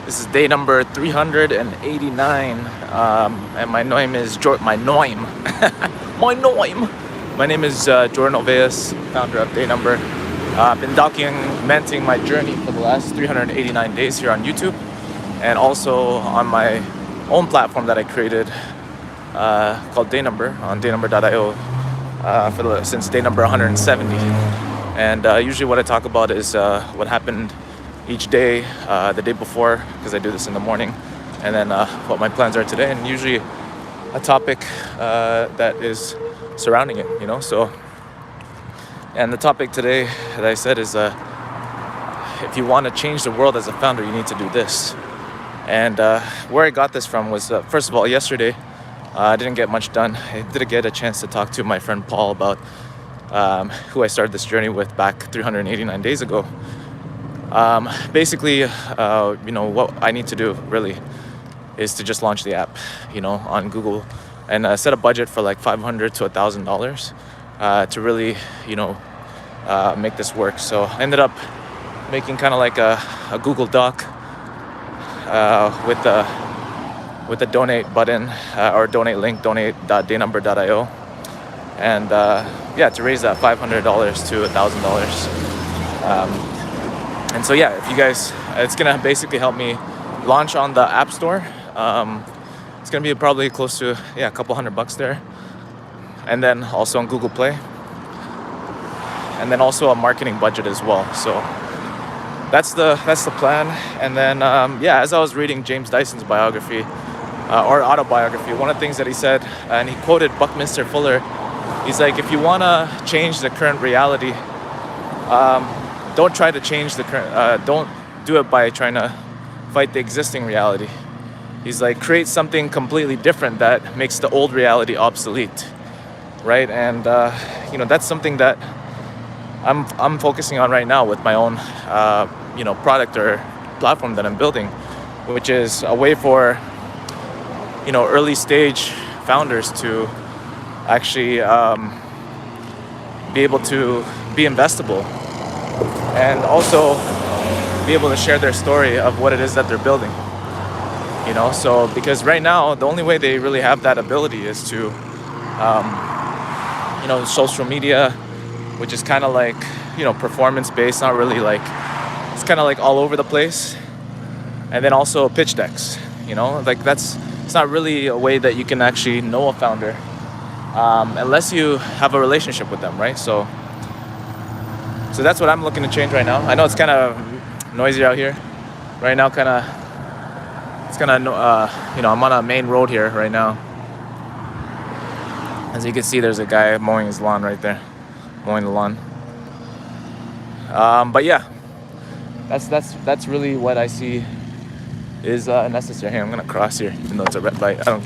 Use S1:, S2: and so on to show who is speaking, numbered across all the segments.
S1: This is day number 389, and my name is my name. My name is Jordan Oveas, founder of dayNumber. I've been documenting my journey for the last 389 days here on YouTube, and also on my own platform that I created called dayNumber on dayNumber.io since day number 170. And usually what I talk about is what happened each day, the day before, because I do this in the morning, and then what my plans are today, and usually a topic that is surrounding it, So, and the topic today, that I said, is if you want to change the world as a founder, you need to do this. And where I got this from was, first of all, yesterday, I didn't get much done. I didn't get a chance to talk to my friend Paul about who I started this journey with back 389 days ago. Basically, what I need to do really is to just launch the app, on Google, and set a budget for like $500 to $1,000 to really, make this work. So I ended up making kind of like a Google Doc with the donate button or donate link, donate.dayNumber.io, and to raise that $500 to $1,000. And so if you guys, it's gonna basically help me launch on the App Store. It's gonna be probably close to a couple $100 there, and then also on Google Play, and then also a marketing budget as well. So that's the plan. And then as I was reading James Dyson's biography or autobiography, one of the things that he said, and he quoted Buckminster Fuller, he's like, if you want to change the current reality, don't try to change the current, don't do it by trying to fight the existing reality. He's like, create something completely different that makes the old reality obsolete, right? And that's something that I'm focusing on right now with my own product or platform that I'm building, which is a way for early stage founders to actually be able to be investable, and also be able to share their story of what it is that they're building. So because right now the only way they really have that ability is to social media, which is kind of like performance based, not really like, it's kind of like all over the place. And then also pitch decks, it's not really a way that you can actually know a founder unless you have a relationship with them, right? So that's what I'm looking to change right now. I know it's kind of noisy out here right now, I'm on a main road here right now. As you can see, there's a guy mowing his lawn right there, mowing the lawn. That's really what I see is necessary. Here, I'm gonna cross here, even though it's a red light. I don't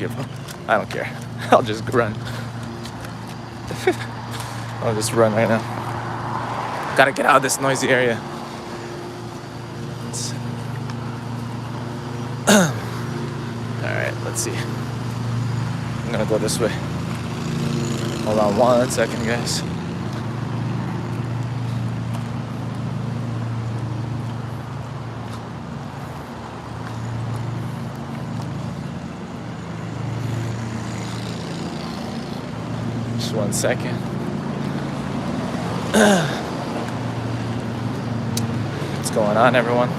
S1: care. I'll just run. I'll just run right now. Gotta get out of this noisy area. Alright, let's see. I'm gonna go this way. Hold on 1 second, guys. Just 1 second. What's going on, everyone?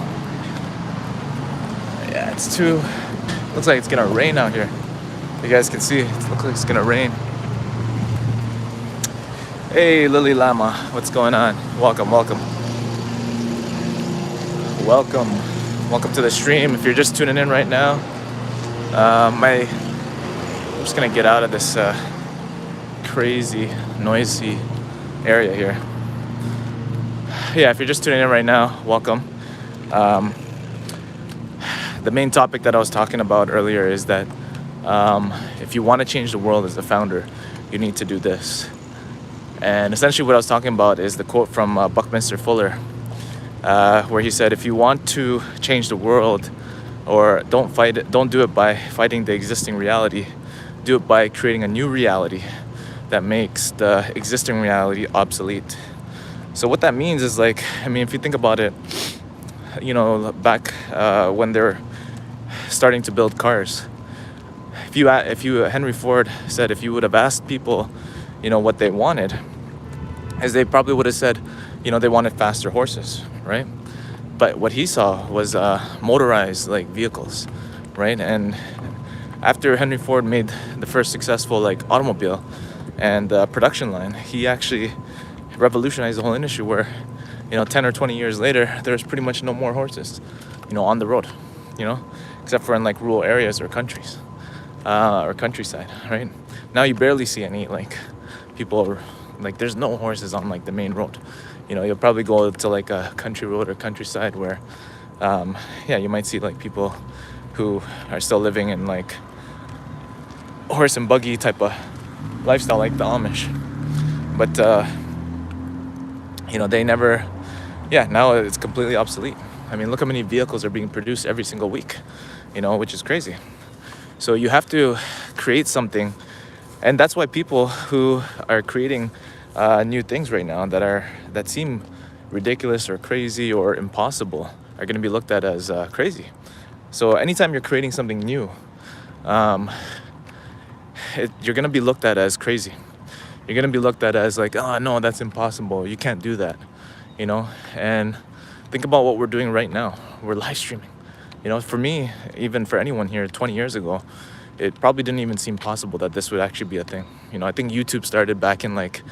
S1: Yeah, looks like it's gonna rain out here. You guys can see, it looks like it's gonna rain. Hey, Lily Lama, what's going on? Welcome to the stream. If you're just tuning in right now, I'm just gonna get out of this crazy, noisy area here. If you're just tuning in right now, welcome. The main topic that I was talking about earlier is that if you want to change the world as a founder, you need to do this. And essentially what I was talking about is the quote from Buckminster Fuller, where he said, if you want to change the world, or don't do it by fighting the existing reality, do it by creating a new reality that makes the existing reality obsolete. So what that means is if you think about it, back when they're starting to build cars. If you Henry Ford said if you would have asked people, what they wanted, as they probably would have said, they wanted faster horses, right? But what he saw was motorized like vehicles, right? And after Henry Ford made the first successful like automobile and production line, he actually revolutionized the whole industry where 10 or 20 years later there's pretty much no more horses on the road, except for in like rural areas or countries or countryside, right? Now you barely see any like people, like there's no horses on like the main road. You'll probably go to like a country road or countryside where you might see like people who are still living in like horse and buggy type of lifestyle like the Amish. But they never, now it's completely obsolete. I mean, look how many vehicles are being produced every single week, which is crazy. So you have to create something, and that's why people who are creating new things right now that seem ridiculous or crazy or impossible are going to be looked at as crazy. So anytime you're creating something new, you're going to be looked at as crazy. You're going to be looked at as like, oh no, that's impossible, you can't do that, and think about what we're doing right now. We're live streaming. For me, even for anyone here 20 years ago, it probably didn't even seem possible that this would actually be a thing. I think YouTube started back in like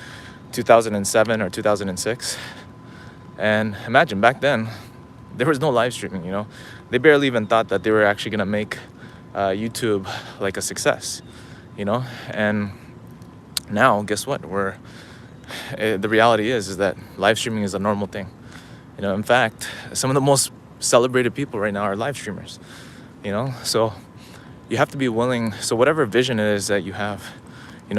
S1: 2007 or 2006. And imagine back then, there was no live streaming, They barely even thought that they were actually going to make YouTube like a success, And now, guess what? The reality is that live streaming is a normal thing. In fact, some of the most celebrated people right now are live streamers, So you have to be willing. So whatever vision it is that you have,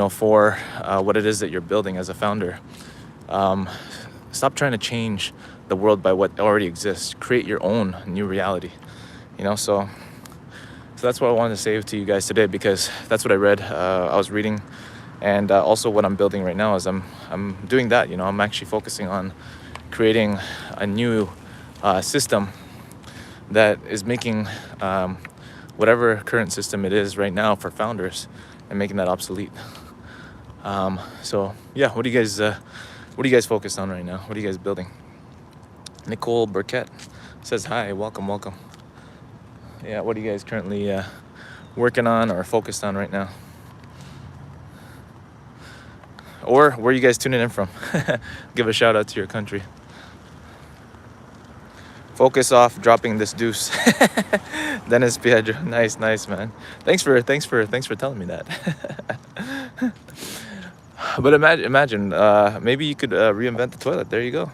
S1: for what it is that you're building as a founder, stop trying to change the world by what already exists. Create your own new reality, So that's what I wanted to say to you guys today, because that's what I read. I was reading, and also what I'm building right now is I'm doing that. I'm actually focusing on creating a new system that is making whatever current system it is right now for founders and making that obsolete. So yeah, what are you guys focused on right now? What are you guys building? Nicole Burkett says hi. Welcome. Yeah, what are you guys currently working on or focused on right now? Or where are you guys tuning in from? Give a shout out to your country. Focus off dropping this deuce. Dennis Piedro. Nice, man. Thanks for telling me that. But imagine, maybe you could reinvent the toilet. There you go.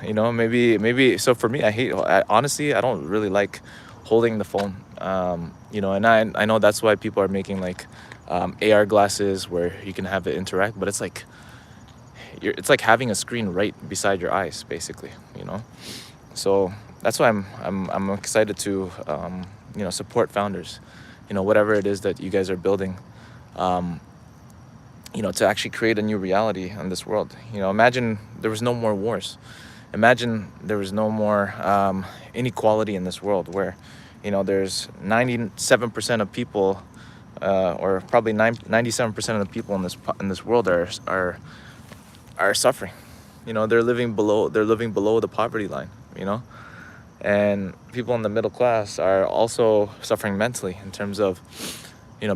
S1: Maybe. So for me, honestly, I don't really like holding the phone. And I know that's why people are making like AR glasses where you can have it interact, but it's like having a screen right beside your eyes, basically. So that's why I'm excited to support founders, whatever it is that you guys are building, to actually create a new reality in this world. Imagine there was no more wars. Imagine there was no more inequality in this world, where there's 97% of people, or probably 97% of the people in this world are suffering. They're living below the poverty line. And people in the middle class are also suffering mentally in terms of,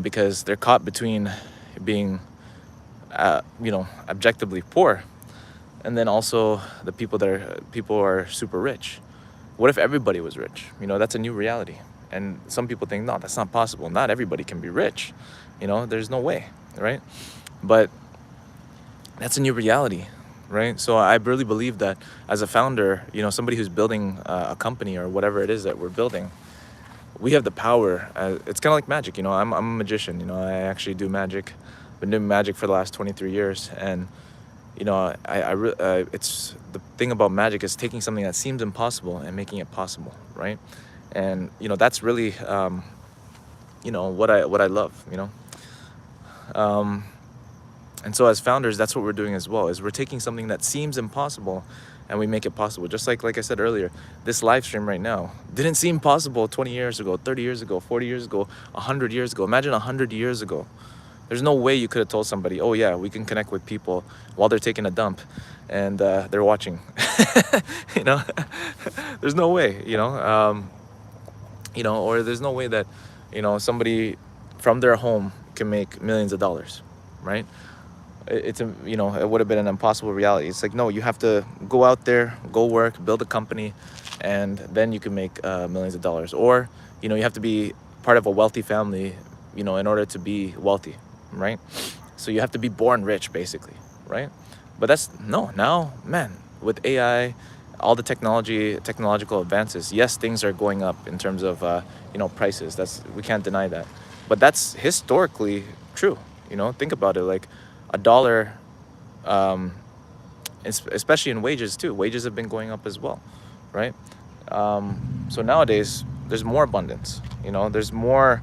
S1: because they're caught between being, objectively poor, and then also the people are super rich. What if everybody was rich? That's a new reality. And some people think, no, that's not possible. Not everybody can be rich. There's no way, right? But that's a new reality. Right. So I really believe that as a founder, somebody who's building a company or whatever it is that we're building, we have the power. It's kind of like magic. I'm a magician. I actually do magic. Been doing magic for the last 23 years. And, it's the thing about magic is taking something that seems impossible and making it possible. Right. And, that's really, what I love, And so as founders, that's what we're doing as well, is we're taking something that seems impossible and we make it possible. Just like I said earlier, this live stream right now didn't seem possible 20 years ago, 30 years ago, 40 years ago, 100 years ago. Imagine 100 years ago. There's no way you could have told somebody, oh yeah, we can connect with people while they're taking a dump and they're watching. You know, there's no way, or there's no way that, somebody from their home can make millions of dollars, right? It would have been an impossible reality. It's like, no, you have to go out there, go work, build a company, and then you can make millions of dollars. Or, you have to be part of a wealthy family, in order to be wealthy, right? So you have to be born rich, basically, right? But now, man, with AI, all the technological advances, yes, things are going up in terms of, prices. We can't deny that. But that's historically true. Think about it, like a dollar, especially in wages too. Wages have been going up as well, right? So nowadays, there's more abundance. There's more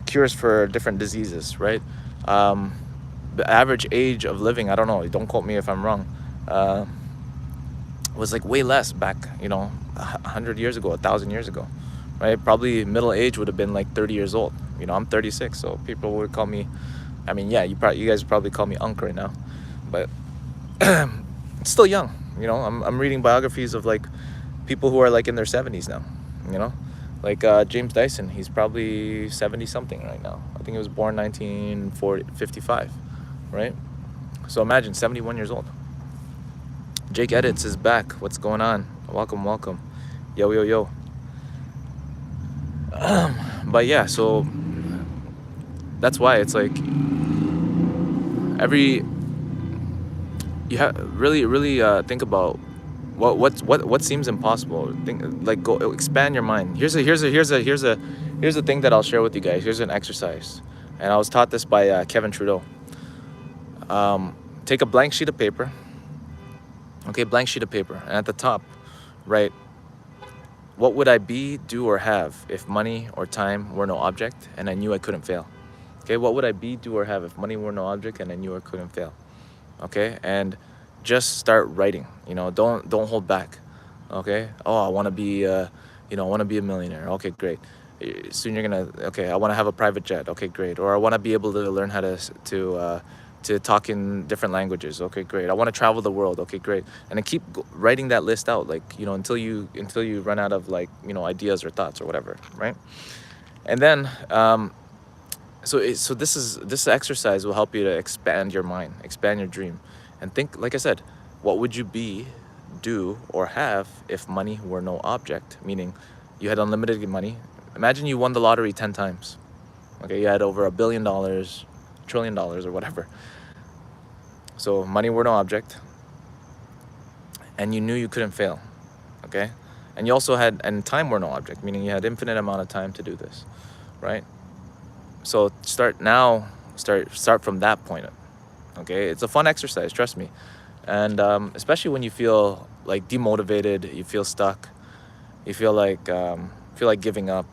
S1: cures for different diseases, right? The average age of living, I don't know, don't quote me if I'm wrong, was like way less back, 100 years ago, 1,000 years ago, right? Probably middle age would have been like 30 years old. I'm 36, so people would call me, you guys probably call me Unc right now, but it's still young. I'm reading biographies of like people who are like in their 70s now, like James Dyson. He's probably 70 something right now. I think he was born 1955, right? So imagine 71 years old. Jake Edits is back. What's going on? Welcome. Yo. But yeah, so that's why it's like you have really think about what seems impossible. Go expand your mind. Here's a thing that I'll share with you guys. Here's an exercise, and I was taught this by Kevin Trudeau. Take a blank sheet of paper. Okay, blank sheet of paper, and at the top, write, what would I be, do, or have if money or time were no object and I knew I couldn't fail? Okay, what would I be, do, or have if money were no object and I knew I couldn't fail? Okay, and just start writing. Don't hold back. Okay. Oh, I want to be I want to be a millionaire. Okay, great. Soon you're gonna. Okay, I want to have a private jet. Okay, great. Or I want to be able to learn how to talk in different languages. Okay, great. I want to travel the world. Okay, great. And then keep writing that list out, like, until you run out of, like, ideas or thoughts or whatever, right? And then so this exercise will help you to expand your mind, expand your dream, and think, like I said, what would you be, do, or have if money were no object? Meaning you had unlimited money. Imagine you won the lottery 10 times. Okay, you had over $1 billion, $1 trillion, or whatever. So money were no object, and you knew you couldn't fail. Okay, and you also and time were no object, meaning you had infinite amount of time to do this, right? So start from that point. Okay, it's a fun exercise, trust me. And especially when you feel like demotivated, you feel stuck, you feel like giving up,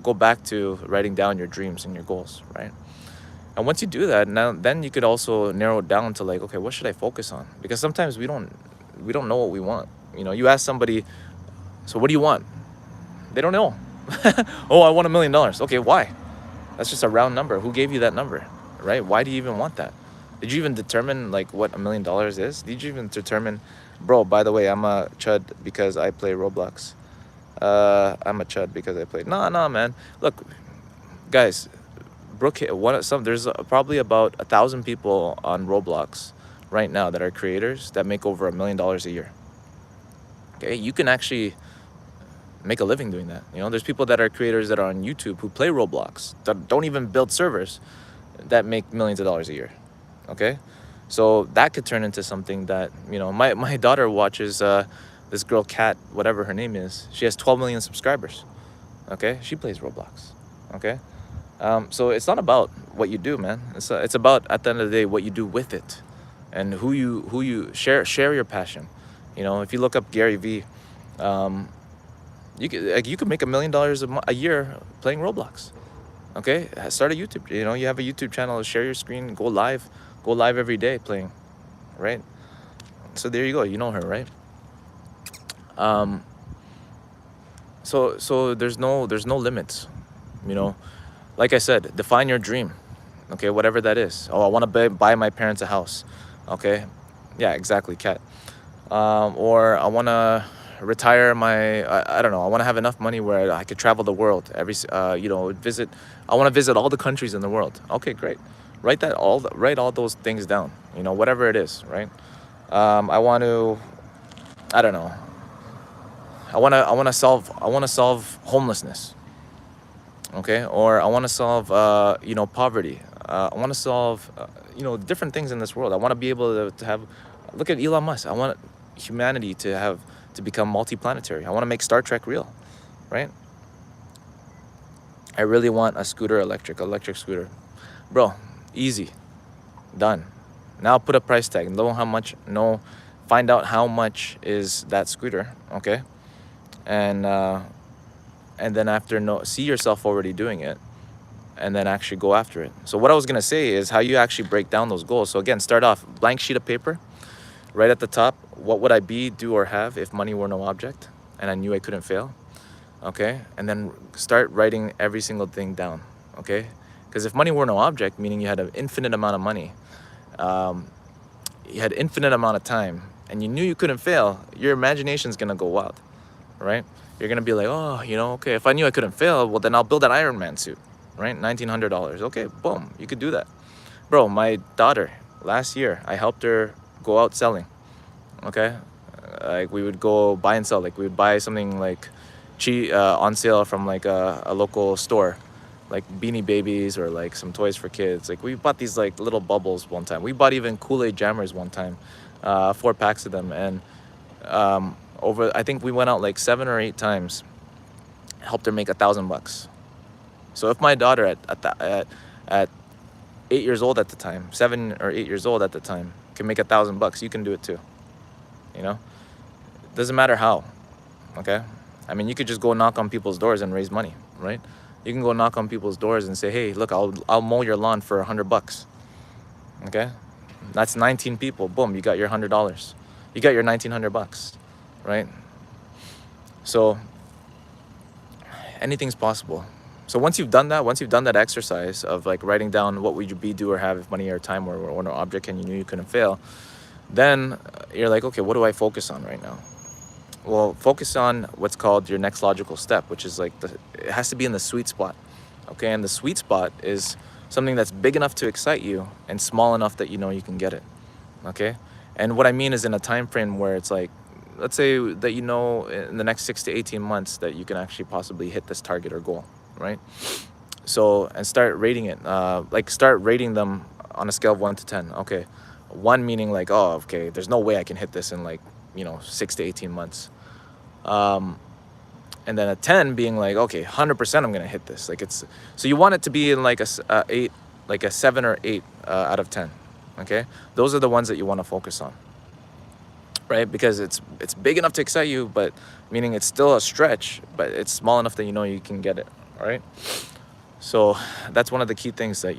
S1: go back to writing down your dreams and your goals, right? And once you do that, then you could also narrow it down to, like, okay, what should I focus on? Because sometimes we don't know what we want. You ask somebody, so what do you want? They don't know. Oh, I want $1 million. Okay, why? That's just a round number. Who gave you that number, right? Why do you even want that? Did you even determine, like, what $1 million is? Did you even determine, bro, by the way, I'm a chud because I play Roblox. I'm a chud because I play. No, man. Look, guys, there's probably about 1,000 people on Roblox right now that are creators that make over $1 million a year. Okay, you can actually make a living doing that. There's people that are creators that are on YouTube who play Roblox, that don't even build servers, that make millions of dollars a year. Okay, so that could turn into something that, my daughter watches this girl, Kat, whatever her name is. She has 12 million subscribers. Okay, she plays Roblox. Okay, so it's not about what you do, man. It's about, at the end of the day, what you do with it, and who you share your passion. If you look up Gary Vee, you could make $1 million a year playing Roblox. Okay, start a YouTube. You have a YouTube channel. Share your screen. Go live every day playing, right? So there you go. You know her, right? Um, so there's no limits, you know. Like I said, define your dream, okay, whatever that is. Oh, I want to buy my parents a house, okay, yeah, exactly, cat. Or I want to retire I don't know, I want to have enough money where I could travel the world visit. I want to visit all the countries in the world. Okay, great. Write all those things down, whatever it is, right? I want to, I don't know, I want to solve homelessness, okay, or I want to solve poverty. I want to solve different things in this world. I want to be able to have, look at Elon Musk. I want humanity to become multi-planetary. I want to make Star Trek real, right? I really want a electric scooter, bro. Easy, done. Now put a price tag. Find out how much is that scooter, okay, and then after, see yourself already doing it, and then actually go after it. So what I was gonna say is how you actually break down those goals. So again, start off blank sheet of paper. Right at the top, what would I be, do, or have if money were no object and I knew I couldn't fail? Okay, and then start writing every single thing down. Okay, because if money were no object, meaning you had an infinite amount of money, you had infinite amount of time, and you knew you couldn't fail, your imagination's gonna go wild, right? You're gonna be like, oh, okay, if I knew I couldn't fail, well then I'll build an Iron Man suit, right? $1,900. Okay, boom, you could do that. Bro, my daughter, last year, I helped her go out selling, okay? Like we would go buy and sell. Like we would buy something like cheap on sale from like a local store, like Beanie Babies or like some toys for kids. Like we bought these like little bubbles one time. We bought even Kool-Aid jammers one time, 4 packs of them. And I think we went out like 7 or 8 times, helped her make $1,000. So if my daughter at 8 years old at the time, 7 or 8 years old at the time, can make $1,000, you can do it too. Doesn't matter how. Okay, I mean, you could just go knock on people's doors and raise money, right? You can go knock on people's doors and say, hey, look, I'll mow your lawn for $100. Okay, that's 19 people. Boom, you got your $100. You got your $1,900, right? So anything's possible. So once you've done that exercise of like writing down what would you be, do, or have if money or time were no object and you knew you couldn't fail, then you're like, okay, what do I focus on right now? Well, focus on what's called your next logical step, which is like it has to be in the sweet spot, okay? And the sweet spot is something that's big enough to excite you and small enough that you can get it, okay? And what I mean is in a time frame where it's like, let's say that in the next 6 to 18 months that you can actually possibly hit this target or goal, right? So, and start rating it, start rating them on a scale of 1 to 10. Okay, 1 meaning like, oh, okay, there's no way I can hit this in like 6 to 18 months, and then a 10 being like, okay, 100% I'm gonna hit this. Like so you want it to be in like a 8, like a 7 or 8 out of 10. Okay, those are the ones that you want to focus on, right? Because it's big enough to excite you, but meaning it's still a stretch, but it's small enough that you can get it. All right, so that's one of the key things that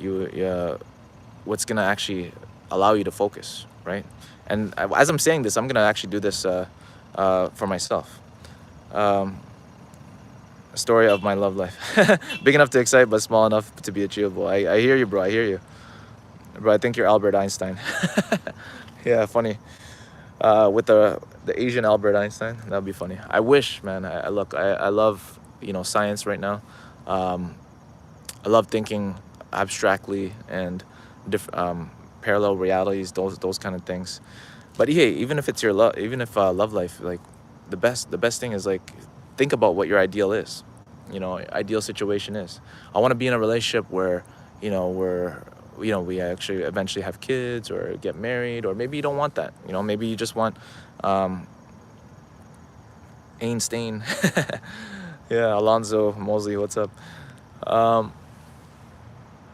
S1: what's gonna actually allow you to focus, right? And as I'm saying this, I'm gonna actually do this for myself. A story of my love life. Big enough to excite, but small enough to be achievable. I hear you, bro. I hear you, bro. I think you're Albert Einstein. Yeah, funny. With the Asian Albert Einstein, that'd be funny. I wish, man. I love science right now. I love thinking abstractly and parallel realities, those kind of things. But hey, even if it's your love life, like the best thing is like think about what your ideal is, ideal situation is. I want to be in a relationship where we actually eventually have kids or get married, or maybe you don't want that. Maybe you just want Einstein. Yeah, Alonzo Mosley, what's up?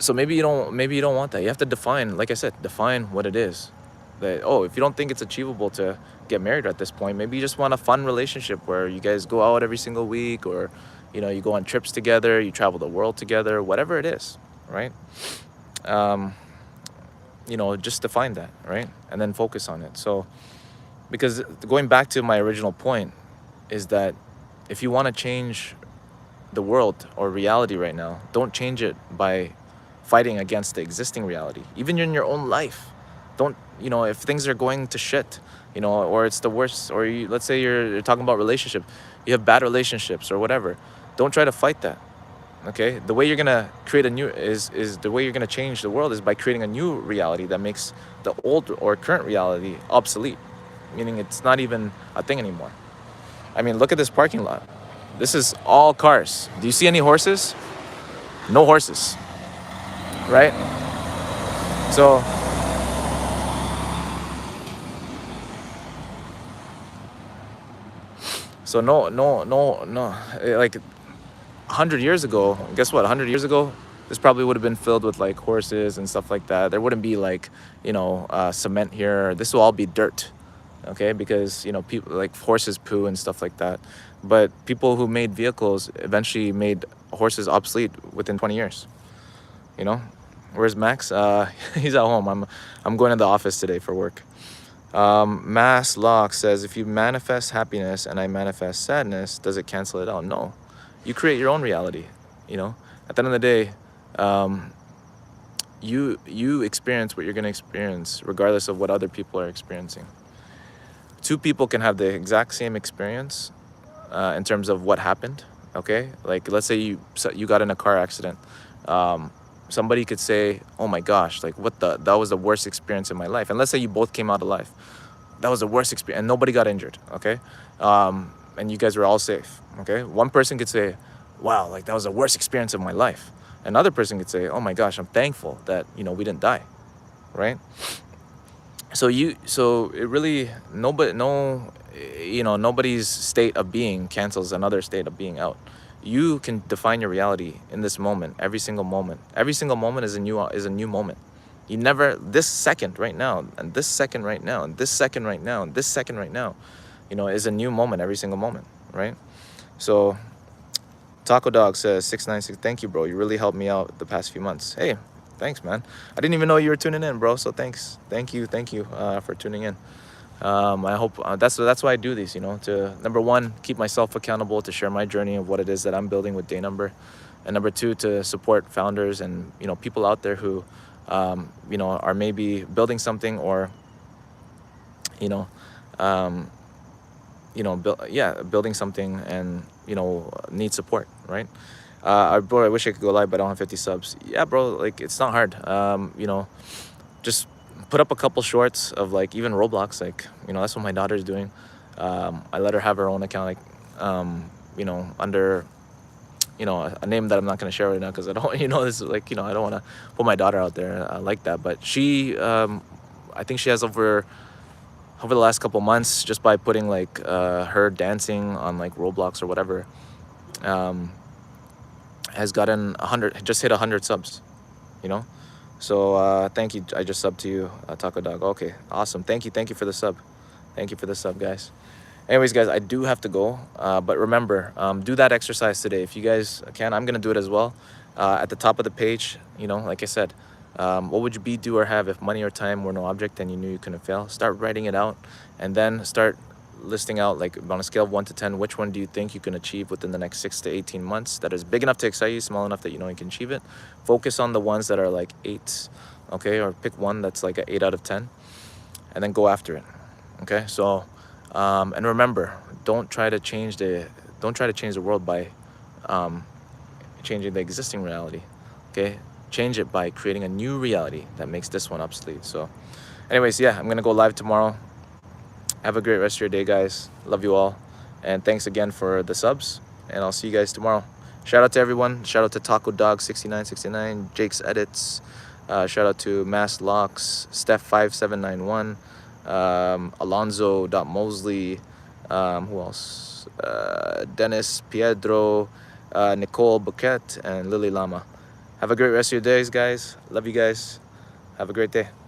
S1: So maybe you don't want that. You have to define, like I said, define what it is. That, if you don't think it's achievable to get married at this point, maybe you just want a fun relationship where you guys go out every single week, or you go on trips together, you travel the world together, whatever it is, right? Just define that, right? And then focus on it. So, because going back to my original point, is that if you want to change the world or reality right now, don't change it by fighting against the existing reality. Even in your own life, don't, if things are going to shit, or it's the worst, or let's say you're talking about relationship, you have bad relationships or whatever, don't try to fight that. Okay, the way you're gonna create a new is the way you're gonna change the world is by creating a new reality that makes the old or current reality obsolete, meaning it's not even a thing anymore. I mean, look at this parking lot. This is all cars. Do you see any horses? No horses, right? So no. Like 100 years ago, guess what? 100 years ago, this probably would have been filled with like horses and stuff like that. There wouldn't be like, cement here. This will all be dirt, okay? Because, people like horses poo and stuff like that. But people who made vehicles eventually made horses obsolete within 20 years, Where's Max? He's at home. I'm going to the office today for work. Mass Lock says, if you manifest happiness and I manifest sadness, does it cancel it out? No. You create your own reality, At the end of the day, you experience what you're going to experience regardless of what other people are experiencing. Two people can have the exact same experience in terms of what happened, okay? Like, let's say you got in a car accident. Somebody could say, oh my gosh, like that was the worst experience in my life. And let's say you both came out alive. That was the worst experience and nobody got injured, okay? And you guys were all safe, okay? One person could say, wow, like that was the worst experience of my life. Another person could say, oh my gosh, I'm thankful that, we didn't die, right? So it really, nobody's state of being cancels another state of being out. You can define your reality in this moment, every single moment. Every single moment is a new moment. You never, this second right now, and this second right now, and this second right now, and this second right now, is a new moment every single moment, right? So Taco Dog says 696, thank you, bro. You really helped me out the past few months. Hey, thanks, man. I didn't even know you were tuning in, bro. So thanks. Thank you for tuning in. I hope that's why I do these, to, number one, keep myself accountable, to share my journey of what it is that I'm building with dayNumber, and number two, to support founders and people out there who are maybe building something or building something and need support, right? Bro, I wish I could go live, but I don't have 50 subs. Yeah, bro, like it's not hard. Just put up a couple shorts of like even Roblox, like that's what my daughter's doing. I let her have her own account, like under a name that I'm not going to share right now because I don't this is like I don't want to put my daughter out there like that. But she I think she has over the last couple months, just by putting like her dancing on like Roblox or whatever, has gotten 100, just hit 100 subs, So thank you. I just subbed to you, Taco Dog. Okay, awesome. Thank you for the sub. Thank you for the sub, guys. Anyways, guys, I do have to go, but remember, do that exercise today if you guys can. I'm gonna do it as well. At the top of the page, like I said, what would you be, do, or have if money or time were no object and you knew you couldn't fail? Start writing it out, and then start listing out, like, on a scale of 1 to 10, which one do you think you can achieve within the next 6 to 18 months that is big enough to excite you, small enough that you can achieve it. Focus on the ones that are like 8s, okay, or pick one that's like an 8 out of 10, and then go after it. Okay, so and remember, don't try to change the world by changing the existing reality. Okay, change it by creating a new reality that makes this one obsolete. So anyways, yeah, I'm gonna go live tomorrow. Have a great rest of your day, guys. Love you all, and thanks again for the subs, and I'll see you guys tomorrow. Shout out to everyone. Shout out to Taco Dog 6969, Jake's Edits, shout out to Mass Locks, Steph 5791, Alonzo.Mosley, who else? Dennis Piedro, Nicole Bouquet, and Lily Lama. Have a great rest of your days, guys. Love you guys. Have a great day.